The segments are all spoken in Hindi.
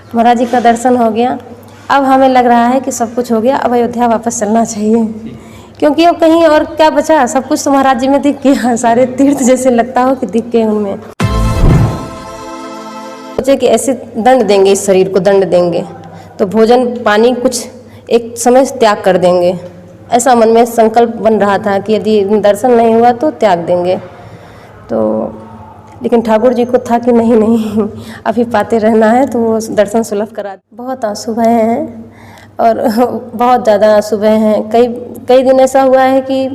महाराज जी का दर्शन हो गया। अब हमें लग रहा है कि सब कुछ हो गया, अब अयोध्या वापस चलना चाहिए, क्योंकि अब कहीं और क्या बचा, सब कुछ तो महाराज जी में दिख गया, सारे तीर्थ जैसे लगता हो कि दिख गए उनमें। सोचे कि ऐसे दंड देंगे, इस शरीर को दंड देंगे तो भोजन पानी कुछ एक समय त्याग कर देंगे, ऐसा मन में संकल्प बन रहा था कि यदि दर्शन नहीं हुआ तो त्याग देंगे। तो लेकिन ठाकुर जी को था कि नहीं अभी पाते रहना है, तो वो दर्शन सुलभ करा। बहुत आंसू बहे हैं और बहुत ज़्यादा आंसू बहे हैं। कई दिन ऐसा हुआ है कि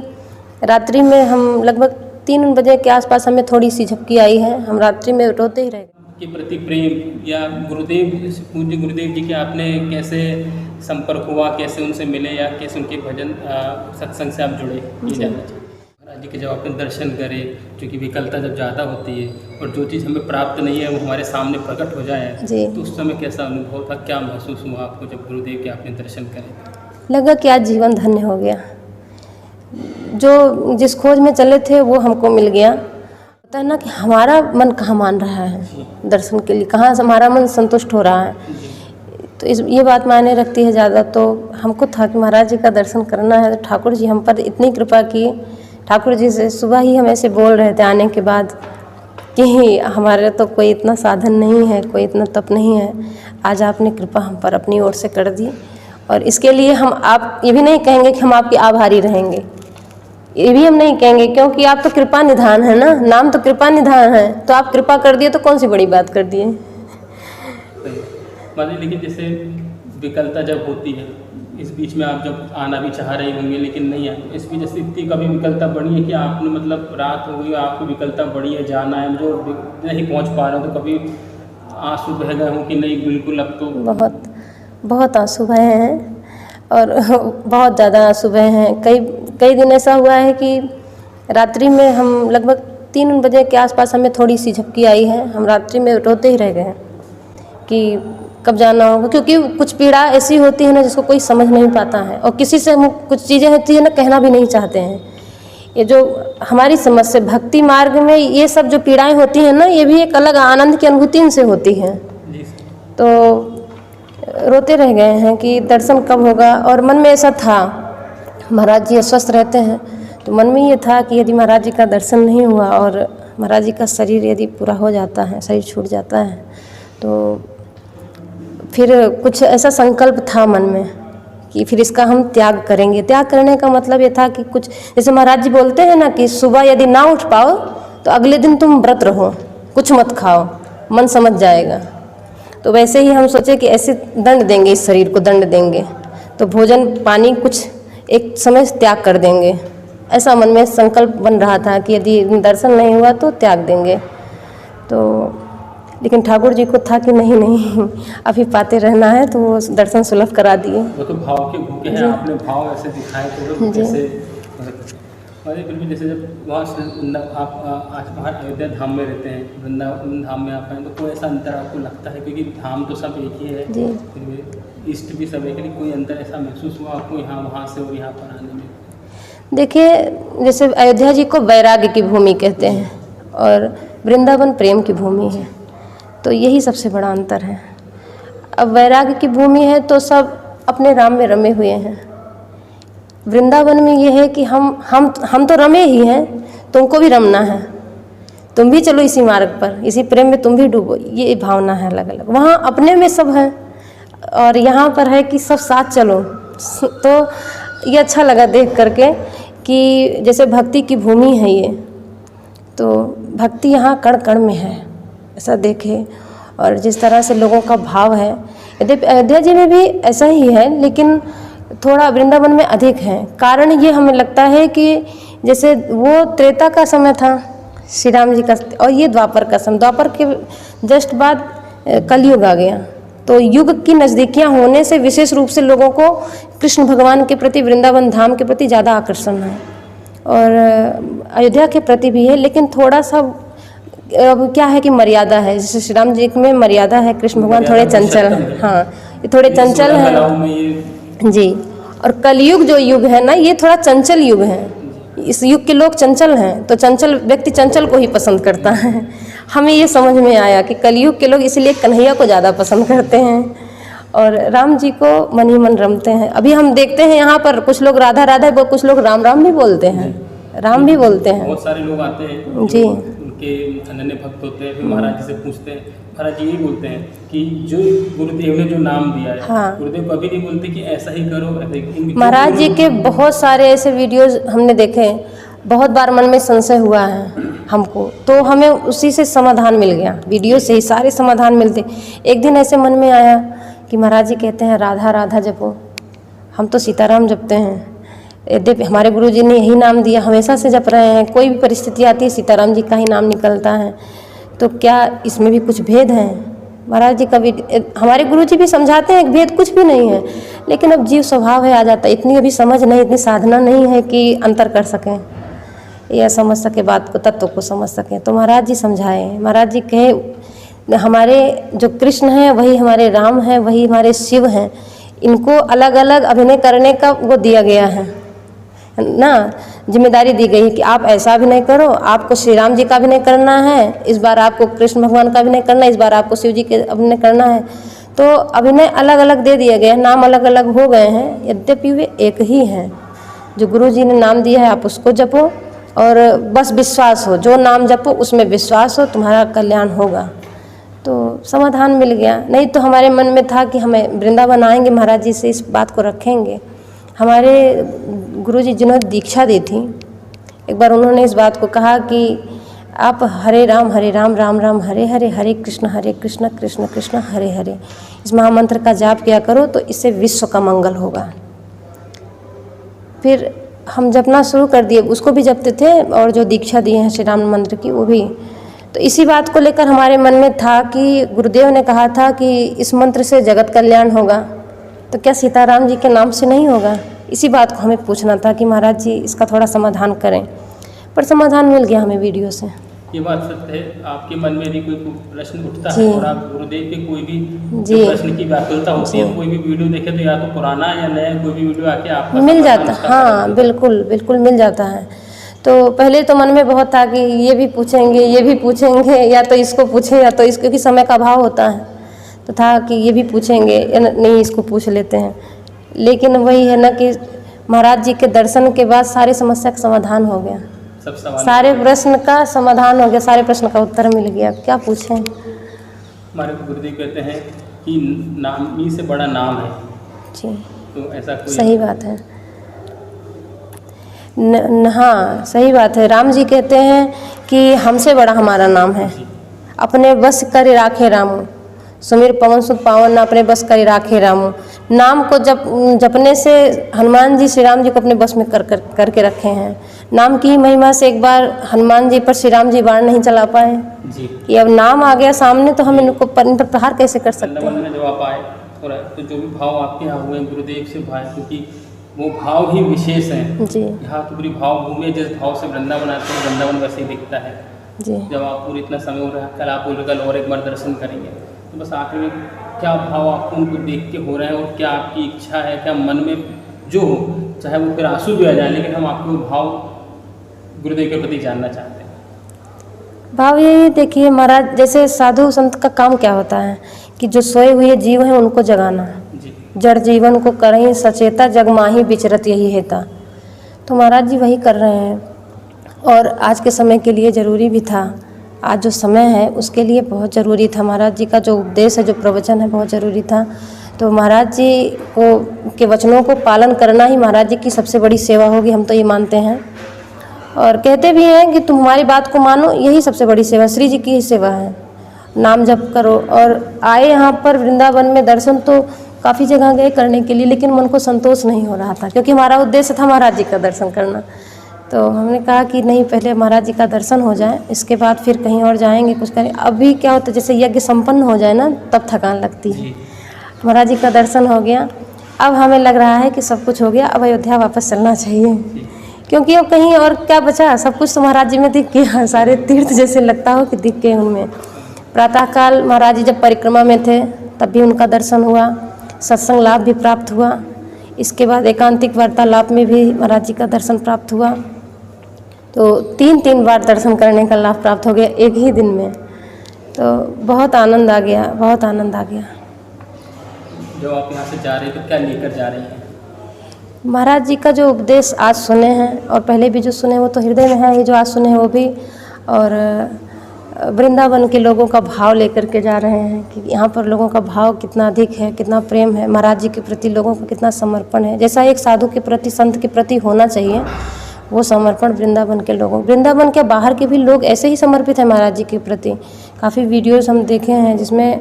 रात्रि में हम लगभग 3 बजे के आसपास हमें थोड़ी सी झपकी आई है, हम रात्रि में रोते ही रह गए। के प्रति प्रेम या गुरुदेव, पूज्य गुरुदेव जी के आपने कैसे संपर्क हुआ, कैसे उनसे मिले या कैसे उनके भजन सत्संग से आप जुड़े, ये जानना चाहिए। महाराज जी के जब आपने दर्शन करे, क्योंकि विकलता जब ज़्यादा होती है और जो चीज़ हमें प्राप्त नहीं है वो हमारे सामने प्रकट हो जाए, तो उस समय कैसा अनुभव था, क्या महसूस हुआ आपको जब गुरुदेव के आपने दर्शन करे? लगा कि आज जीवन धन्य हो गया, जो जिस खोज में चले थे वो हमको मिल गया। पता है ना कि हमारा मन कहाँ मान रहा है दर्शन के लिए, कहाँ हमारा मन संतुष्ट हो रहा है, तो ये बात मायने रखती है ज़्यादा। तो हमको था कि महाराज जी का दर्शन करना है, तो ठाकुर जी हम पर इतनी कृपा की। ठाकुर जी से सुबह ही हम ऐसे बोल रहे थे आने के बाद कि हमारे तो कोई इतना साधन नहीं है, कोई इतना तप नहीं है, आज आपने कृपा हम पर अपनी ओर से कर दी, और इसके लिए हम आप ये भी नहीं कहेंगे कि हम आपके आभारी रहेंगे, ये भी हम नहीं कहेंगे, क्योंकि आप तो कृपा निधान है ना, नाम तो कृपा निधान है, तो आप कृपा कर दिए तो कौन सी बड़ी बात कर दिए। लेकिन जैसे विकलता जब होती है, इस बीच में आप जब आना भी चाह रहे होंगे लेकिन नहीं आए, इस बीच जैसे इतनी कभी विकलता बढ़ी है कि आपने मतलब रात हो गई, आपको विकलता बढ़ी है, जाना है, जो नहीं पहुंच पा रहे हो, तो कभी आंसू बह गए हो कि नहीं बिल्कुल अब तो? बहुत आंसू बहे हैं और बहुत ज़्यादा आंसू बहे हैं। कई दिन ऐसा हुआ है कि रात्रि में हम लगभग 3 बजे के आसपास हमें थोड़ी सी झपकी आई है, हम रात्रि में रोते ही रह गए कि कब जाना होगा, क्योंकि कुछ पीड़ा ऐसी होती है ना जिसको कोई समझ नहीं पाता है, और किसी से हम कुछ चीज़ें होती है ना कहना भी नहीं चाहते हैं। ये जो हमारी समझ से भक्ति मार्ग में ये सब जो पीड़ाएं होती हैं ना, ये भी एक अलग आनंद की अनुभूति इनसे होती है। तो रोते रह गए हैं कि दर्शन कब होगा, और मन में ऐसा था महाराज जी अस्वस्थ रहते हैं, तो मन में ये था कि यदि महाराज जी का दर्शन नहीं हुआ और महाराज जी का शरीर यदि पूरा हो जाता है, शरीर छूट जाता है, तो फिर कुछ ऐसा संकल्प था मन में कि फिर इसका हम त्याग करेंगे। त्याग करने का मतलब ये था कि कुछ जैसे महाराज जी बोलते हैं ना कि सुबह यदि ना उठ पाओ तो अगले दिन तुम व्रत रहो, कुछ मत खाओ, मन समझ जाएगा। तो वैसे ही हम सोचे कि ऐसे दंड देंगे, इस शरीर को दंड देंगे तो भोजन पानी कुछ एक समय त्याग कर देंगे, ऐसा मन में संकल्प बन रहा था कि यदि दर्शन नहीं हुआ तो त्याग देंगे। तो लेकिन ठाकुर जी को था कि नहीं अभी पाते रहना है, तो वो दर्शन सुलभ करा दिए। वो तो भाव के भूखे हैं, आपने भाव ऐसे दिखाए तो जैसे फिर भी जैसे जब वहाँ से आप आज बाहर अयोध्या धाम में रहते हैं, वृंदावन धाम में आप हैं, तो कोई ऐसा अंतर आपको लगता है? क्योंकि धाम तो सब एक ही है, फिर इष्ट भी सब एक है, कोई अंतर ऐसा महसूस हुआ आपको यहाँ वहाँ से और यहाँ पर आने में? देखिए, जैसे अयोध्या जी को वैराग्य की भूमि कहते हैं और वृंदावन प्रेम की भूमि है, तो यही सबसे बड़ा अंतर है। अब वैराग्य की भूमि है तो सब अपने राम में रमे हुए हैं, वृंदावन में ये है कि हम तो रमे ही हैं, तुमको भी रमना है, तुम भी चलो इसी मार्ग पर, इसी प्रेम में तुम भी डूबो, ये भावना है अलग अलग। वहाँ अपने में सब है और यहाँ पर है कि सब साथ चलो। तो ये अच्छा लगा देख करके कि जैसे भक्ति की भूमि है ये, तो भक्ति यहाँ कण कण में है, ऐसा देखे। और जिस तरह से लोगों का भाव है, यद्यपि अयोध्या जी में भी ऐसा ही है, लेकिन थोड़ा वृंदावन में अधिक है। कारण ये हमें लगता है कि जैसे वो त्रेता का समय था श्री राम जी का, और ये द्वापर का समय, द्वापर के जस्ट बाद कलयुग आ गया, तो युग की नज़दीकियाँ होने से विशेष रूप से लोगों को कृष्ण भगवान के प्रति, वृंदावन धाम के प्रति ज़्यादा आकर्षण है, और अयोध्या के प्रति भी है। लेकिन थोड़ा सा अब क्या है कि मर्यादा है, जैसे श्री राम जी में मर्यादा है, कृष्ण भगवान थोड़े चंचल हैं, हाँ ये थोड़े चंचल हैं जी। और कलयुग जो युग है ना, ये थोड़ा चंचल युग है, इस युग के लोग चंचल हैं, तो चंचल व्यक्ति चंचल को ही पसंद करता है। हमें ये समझ में आया कि कलयुग के लोग इसलिए कन्हैया को ज़्यादा पसंद करते हैं और राम जी को मन ही मन रमते हैं। अभी हम देखते हैं यहाँ पर कुछ लोग राधा राधा, कुछ लोग राम राम भी बोलते हैं, राम भी बोलते हैं। बहुत सारे लोग आते हैं जी, उनके अनन्य भक्त होते हैं, फिर महाराज जी से पूछते हैं, महाराज जी यही बोलते हैं कि जो गुरुदेव ने जो नाम दिया है, हाँ, गुरुदेव कभी नहीं बोलते कि ऐसा ही करो, ऐसा ही। महाराज जी के बहुत सारे ऐसे वीडियोस हमने देखे, बहुत बार मन में संशय हुआ है हमको, तो हमें उसी से समाधान मिल गया, वीडियो से ही सारे समाधान मिलते। एक दिन ऐसे मन में आया कि महाराज जी कहते हैं राधा राधा जपो, हम तो सीताराम जपते हैं, यद्यपि हमारे गुरु जी ने यही नाम दिया, हमेशा से जप रहे हैं, कोई भी परिस्थिति आती है सीताराम जी का ही नाम निकलता है, तो क्या इसमें भी कुछ भेद है? महाराज जी का भी, हमारे गुरु जी भी समझाते हैं भेद कुछ भी नहीं है, लेकिन अब जीव स्वभाव है, आ जाता है, इतनी अभी समझ नहीं, इतनी साधना नहीं है कि अंतर कर सकें या समझ सके बात को, तत्व को समझ सकें। तो महाराज जी समझाए, महाराज जी कहे हमारे जो कृष्ण हैं वही हमारे राम हैं, वही हमारे शिव हैं, इनको अलग अलग अभिनय करने का वो दिया गया है ना, जिम्मेदारी दी गई है कि आप ऐसा अभिनय करो, आपको श्री राम जी का अभिनय करना है, इस बार आपको कृष्ण भगवान का अभिनय करना है, इस बार आपको शिव जी के अभिनय करना है। तो अभिनय अलग अलग दे दिए गए, नाम अलग अलग हो गए हैं, यद्यपि वे एक ही हैं। जो गुरु जी ने नाम दिया है आप उसको जपो और बस विश्वास हो, जो नाम जपो उसमें विश्वास हो, तुम्हारा कल्याण होगा। तो समाधान मिल गया। नहीं तो हमारे मन में था कि हमें वृंदावन आएंगे, महाराज जी से इस बात को रखेंगे। हमारे गुरुजी जिन्होंने दीक्षा दी थी, एक बार उन्होंने इस बात को कहा कि आप हरे राम राम राम हरे हरे, हरे कृष्ण कृष्ण कृष्ण हरे हरे, इस महामंत्र का जाप किया करो तो इससे विश्व का मंगल होगा। फिर हम जपना शुरू कर दिए, उसको भी जपते थे और जो दीक्षा दिए हैं श्री राम मंत्र की वो भी। तो इसी बात को लेकर हमारे मन में था कि गुरुदेव ने कहा था कि इस मंत्र से जगत कल्याण होगा, तो क्या सीताराम जी के नाम से नहीं होगा? इसी बात को हमें पूछना था कि महाराज जी इसका थोड़ा समाधान करें, पर समाधान मिल गया हमें वीडियो से। ये बात सत्य है। आपके मन में यदि कोई प्रश्न उठता है और आप गुरुदेव के कोई भी प्रश्न की व्याकुलता होती है, कोई भी वीडियो देखे तो या तो पुराना या नया कोई भी वीडियो आके आपका मिल जाता। हाँ बिल्कुल बिल्कुल मिल जाता है। तो पहले तो मन में बहुत था कि ये भी पूछेंगे या तो इसको पूछें या तो इसको, क्योंकि समय का अभाव होता है, तो था कि ये भी पूछेंगे या नहीं इसको पूछ लेते हैं। लेकिन वही है ना कि महाराज जी के दर्शन के बाद सारी समस्या का समाधान हो गया, सब सवाल सारे प्रश्न का समाधान हो गया, सारे प्रश्न का उत्तर मिल गया, क्या पूछें। हमारे गुरुदेव कहते हैं कि नाम ही से बड़ा नाम है जी, तो ऐसा कोई सही बात है। हाँ सही बात है। राम जी कहते हैं कि हमसे बड़ा हमारा नाम है, अपने बस कर राखे रामू, सुमिर पवन सुत पावन अपने बस कर राखे रामू। नाम को जपने से हनुमान जी श्री राम जी को अपने बस में करके रखे हैं। नाम की महिमा से एक बार हनुमान जी पर श्री राम जी बाण नहीं चला पाए जी, कि अब नाम आ गया सामने तो हम इन पर प्रहार कैसे कर सकते हैं। जब आप आए तो जो भी भाव आपके यहाँ हुए गुरुदेव से भाई, क्योंकि वो भाव ही विशेष हैं जी। यहाँ तो पूरी भाव भूमि, जिस भाव से वृंदावन आते हैं वृंदावन वैसे ही दिखता है जी। जब आप पूरी इतना समय हो रहा है, कल आप कल और एक बार दर्शन करेंगे, तो बस आखिर में क्या भाव आपको उनको देख के हो रहे हैं और क्या आपकी इच्छा है, क्या मन में जो हो, चाहे वो फिर आंसू भी आ जाए, लेकिन हम आपको भाव गुरुदेव के प्रति जानना चाहते हैं। भाव यही देखिए महाराज, जैसे साधु संत का काम क्या होता है कि जो सोए हुए जीव हैं उनको जगाना, जड़ जीवन को करें सचेता, जग माही विचरत यही हेता। तो महाराज जी वही कर रहे हैं और आज के समय के लिए ज़रूरी भी था। आज जो समय है उसके लिए बहुत ज़रूरी था, महाराज जी का जो उपदेश है, जो प्रवचन है, बहुत ज़रूरी था। तो महाराज जी के वचनों को पालन करना ही महाराज जी की सबसे बड़ी सेवा होगी, हम तो ये मानते हैं और कहते भी हैं कि तुम हमारी बात को मानो, यही सबसे बड़ी सेवा श्री जी की ही सेवा है। नाम जप करो। और आए यहाँ पर वृंदावन में दर्शन तो काफ़ी जगह गए करने के लिए, लेकिन मन को संतोष नहीं हो रहा था, क्योंकि हमारा उद्देश्य था महाराज जी का दर्शन करना। तो हमने कहा कि नहीं, पहले महाराज जी का दर्शन हो जाए, इसके बाद फिर कहीं और जाएंगे, कुछ करें। अभी क्या होता है, जैसे यज्ञ संपन्न हो जाए ना तब थकान लगती है। महाराज जी का दर्शन हो गया, अब हमें लग रहा है कि सब कुछ हो गया, अब अयोध्या वापस चलना चाहिए, क्योंकि अब कहीं और क्या बचा, सब कुछ तो महाराज जी में दिख गया, सारे तीर्थ जैसे लगता हो कि दिख गए उनमें। प्रातःकाल महाराज जी जब परिक्रमा में थे तब भी उनका दर्शन हुआ, सत्संग लाभ भी प्राप्त हुआ, इसके बाद एकांतिक वार्तालाप में भी महाराज जी का दर्शन प्राप्त हुआ। तो 3 बार दर्शन करने का लाभ प्राप्त हो गया एक ही दिन में। तो बहुत आनंद आ गया, बहुत आनंद आ गया। जब आप यहाँ से जा रहे हैं तो क्या लेकर जा रहे हैं? महाराज जी का जो उपदेश आज सुने हैं और पहले भी जो सुने वो तो हृदय में है, ये जो आज सुने हैं वो भी, और वृंदावन के लोगों का भाव लेकर के जा रहे हैं कि यहाँ पर लोगों का भाव कितना अधिक है, कितना प्रेम है महाराज जी के प्रति, लोगों का कितना समर्पण है। जैसा एक साधु के प्रति, संत के प्रति होना चाहिए, वो समर्पण वृंदावन के लोगों, वृंदावन के बाहर के भी लोग ऐसे ही समर्पित हैं महाराज जी के प्रति। काफ़ी वीडियोज़ हम देखे हैं जिसमें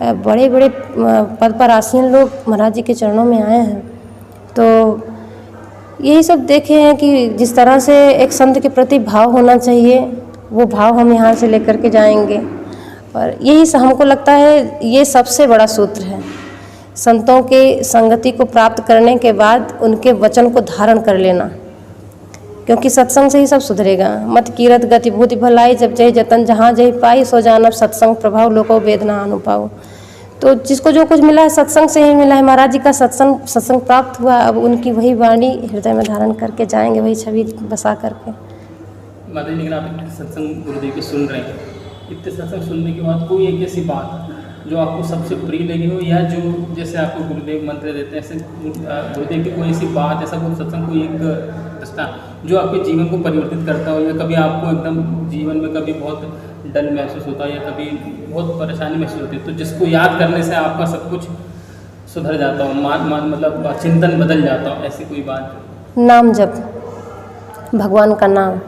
बड़े बड़े पद पर आसीन लोग महाराज जी के चरणों में आए हैं। तो यही सब देखे हैं कि जिस तरह से एक संत के प्रति भाव होना चाहिए, वो भाव हम यहाँ से लेकर के जाएंगे। और यही हमको लगता है ये सबसे बड़ा सूत्र है, संतों के संगति को प्राप्त करने के बाद उनके वचन को धारण कर लेना, क्योंकि सत्संग से ही सब सुधरेगा। मत कीरत गति भूति भलाई, जब जय जतन जहाँ जय पाई, सो जानब सत्संग प्रभाव लोको वेदना अनुपाओ। तो जिसको जो कुछ मिला है सत्संग से ही मिला है। महाराज जी का सत्संग प्राप्त हुआ, अब उनकी वही वाणी हृदय में धारण करके जाएंगे, वही छवि बसा करके। माता जी, लेकिन आप इतने सत्संग गुरुदेव के सुन रहे हैं, इतने सत्संग सुनने के बाद कोई एक ऐसी बात जो आपको सबसे प्रिय लगी हो, या जो जैसे आपको गुरुदेव मंत्र देते हैं, ऐसे गुरुदेव की कोई ऐसी बात, ऐसा कोई सत्संग, कोई एक दस्ता जो आपके जीवन को परिवर्तित करता हो, या कभी आपको एकदम जीवन में कभी बहुत डल महसूस होता है या कभी बहुत परेशानी महसूस होती है, तो जिसको याद करने से आपका सब कुछ सुधर जाता हो, मतलब चिंतन बदल जाता हो, ऐसी कोई बात? नाम जप, भगवान का नाम।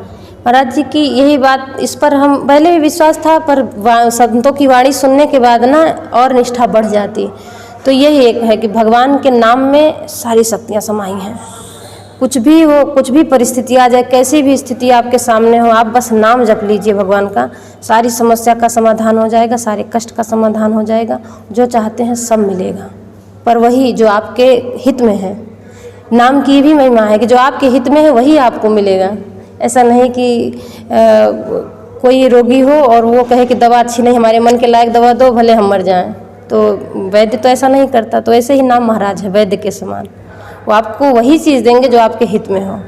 महाराज जी की यही बात, इस पर हम पहले भी विश्वास था, पर संतों की वाणी सुनने के बाद ना और निष्ठा बढ़ जाती। तो यही एक है कि भगवान के नाम में सारी शक्तियाँ समाई हैं। कुछ भी हो, कुछ भी परिस्थिति आ जाए, कैसी भी स्थिति आपके सामने हो, आप बस नाम जप लीजिए भगवान का, सारी समस्या का समाधान हो जाएगा, सारे कष्ट का समाधान हो जाएगा, जो चाहते हैं सब मिलेगा। पर वही जो आपके हित में है, नाम की भी महिमा है कि जो आपके हित में है वही आपको मिलेगा। ऐसा नहीं कि कोई रोगी हो और वो कहे कि दवा अच्छी नहीं, हमारे मन के लायक दवा दो, भले हम मर जाएं। तो वैद्य तो ऐसा नहीं करता। तो ऐसे ही नाम महाराज है, वैद्य के समान, वो आपको वही चीज़ देंगे जो आपके हित में हो।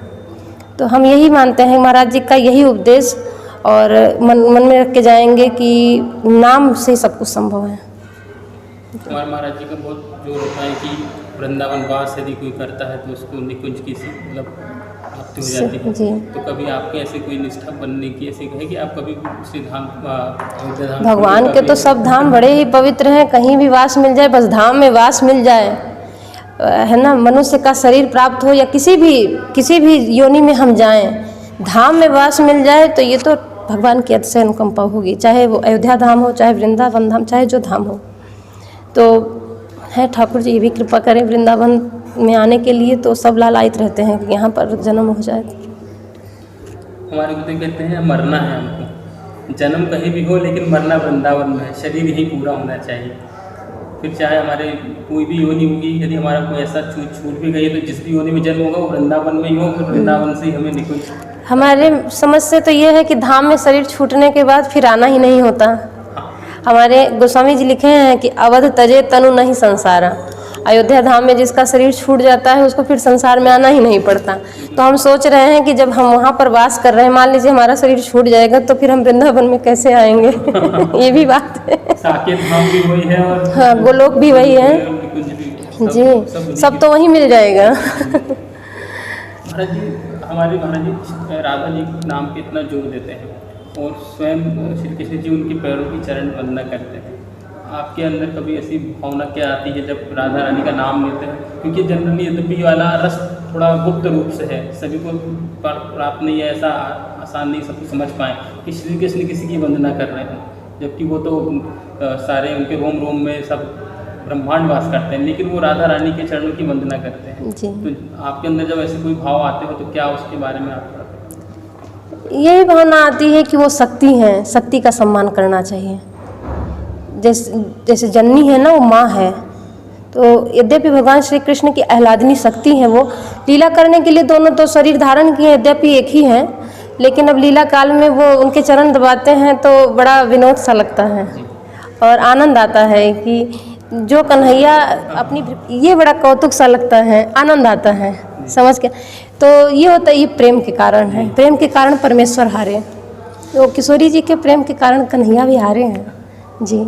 तो हम यही मानते हैं महाराज जी का यही उपदेश, और मन में रख के जाएंगे कि नाम से सब कुछ संभव है। हमारे महाराज जी का बहुत जोर होता है कि वृंदावन वास यदि कोई करता है तो उसको निकुंज की मतलब प्राप्ति हो जाती है जी। तो कभी आपके ऐसे कोई निष्ठा बनने की ऐसी है कि आप कभी उसी धाम, भगवान के तो सब धाम बड़े ही पवित्र हैं, कहीं भी वास मिल जाए, बस धाम में वास मिल जाए, है ना। मनुष्य का शरीर प्राप्त हो या किसी भी योनि में हम जाएं, धाम में वास मिल जाए तो ये तो भगवान की अतिशय अनुकंपा होगी, चाहे वो अयोध्या धाम हो, चाहे वृंदावन धाम, चाहे जो धाम हो। तो है ठाकुर जी ये भी कृपा करें वृंदावन में आने के लिए, तो सब लालायित रहते हैं कि यहाँ पर जन्म हो जाए। हमारे गुरुदेव कहते हैं मरना है हमको, जन्म कहीं भी हो लेकिन मरना वृंदावन में है, शरीर ही पूरा होना चाहिए। फिर चाहे हमारे कोई भी योनि होगी, यदि हमारा कोई ऐसा छूट भी गई तो जिस भी योनि में जन्म होगा वो वृंदावन में ही हो, फिर वृंदावन से ही हमें निकुंज। हमारे समझ से तो ये है कि धाम में शरीर छूटने के बाद फिर आना ही नहीं होता। हमारे गोस्वामी जी लिखे हैं कि अवध तजे तनु नहीं संसारा, अयोध्या धाम में जिसका शरीर छूट जाता है उसको फिर संसार में आना ही नहीं पड़ता। तो हम सोच रहे हैं कि जब हम वहाँ पर वास कर रहे हैं, मान लीजिए हमारा शरीर छूट जाएगा तो फिर हम वृंदावन में कैसे आएंगे? ये भी बात है। साकेत धाम भी वही है और हाँ, गोलोक भी वही है जी, सब तो वहीं मिल जाएगा। महाराज जी, हमारे महाराज जी राधा जी नाम पे इतना जोर देते हैं और स्वयं श्री कृष्ण जी उनके पैरों की चरण वंदना करते हैं। आपके अंदर कभी ऐसी भावना क्या आती है जब राधा रानी का नाम लेते हैं? क्योंकि जनरली यद्यपि वाला रस थोड़ा गुप्त रूप से है, सभी को प्राप्त नहीं है, ऐसा आसान नहीं सब समझ पाए कि श्री कृष्ण किसी की वंदना कर रहे हैं, जबकि वो तो सारे उनके रोम रोम में सब ब्रह्मांड वास करते हैं, लेकिन वो राधा रानी के चरणों की वंदना करते हैं जी। तो आपके अंदर जब ऐसे कोई भाव आते हो तो क्या उसके बारे में आप? यही भावना आती है कि वो शक्ति हैं, शक्ति का सम्मान करना चाहिए। जैसे जननी है ना, वो माँ है, तो यद्यपि भगवान श्री कृष्ण की आह्लादनी शक्ति है, वो लीला करने के लिए दोनों तो शरीर धारण किए, यद्यपि एक ही हैं, लेकिन अब लीला काल में वो उनके चरण दबाते हैं तो बड़ा विनोद सा लगता है और आनंद आता है कि जो कन्हैया अपनी, ये बड़ा कौतुक सा लगता है, आनंद आता है समझ के। तो ये होता है, ये प्रेम के कारण है, प्रेम के कारण परमेश्वर हारे। तो किशोरी जी के प्रेम के कारण कन्हैया भी हारे हैं। जी।